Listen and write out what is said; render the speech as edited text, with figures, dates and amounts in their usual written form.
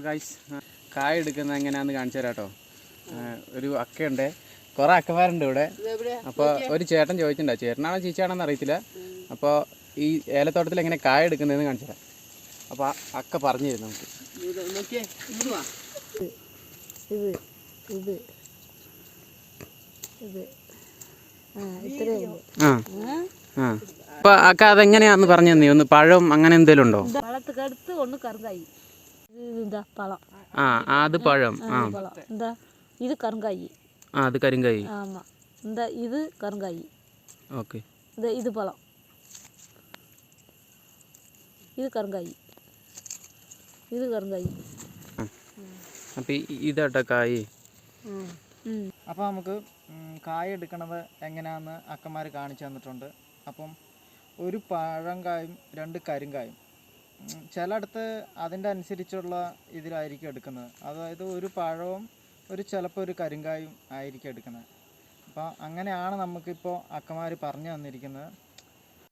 Guys, കായ എടുക്കുന്നത് എങ്ങനെയാണെന്ന് കാണിച്ചു തരാം കേട്ടോ. ഒരു അക്കയുണ്ട്, കുറേ അക്കമാരുണ്ട് ഇവിടെ. അപ്പോൾ ഒരു ചേട്ടൻ ചോദിച്ചിട്ടുണ്ടോ, ചേട്ടനാണോ ചേച്ചിയാണോന്ന് അറിയത്തില്ല. അപ്പോൾ ഈ ഏലത്തോട്ടത്തിൽ എങ്ങനെ കായ എടുക്കുന്നതെന്ന് കാണിച്ചു തരാം. അപ്പോൾ അക്ക പറഞ്ഞു തരും നമുക്ക്. അപ്പൊ അക്ക അതെങ്ങനെയാന്ന് പറഞ്ഞു തന്നെ, ഒന്ന് പഴം അങ്ങനെ എന്തെങ്കിലും ഉണ്ടോ? അത് പഴം. ഇത് കറുങ്കായി. അത് കരിങ്കായി. ഇത് കറുങ്കായി. ഓക്കെ. ഇത് പഴം. ഇത് കറുങ്കായി. ഇത് കറുങ്കായി. അപ്പൊ ഇതാട്ടോ കായ്. അപ്പോൾ നമുക്ക് കായ എടുക്കണത് എങ്ങനെയാണെന്ന് അക്കന്മാർ കാണിച്ചു തന്നിട്ടുണ്ട്. അപ്പം ഒരു പഴങ്കായും 2 കരിങ്കായും, ചിലയിടത്ത് അതിൻ്റെ അനുസരിച്ചുള്ള ഇതിലായിരിക്കും എടുക്കുന്നത്. അതായത് ഒരു പഴവും ചിലപ്പോൾ ഒരു കരിങ്കായും ആയിരിക്കും എടുക്കുന്നത്. അപ്പോൾ അങ്ങനെയാണ് നമുക്കിപ്പോൾ അക്കന്മാർ പറഞ്ഞു തന്നിരിക്കുന്നത്.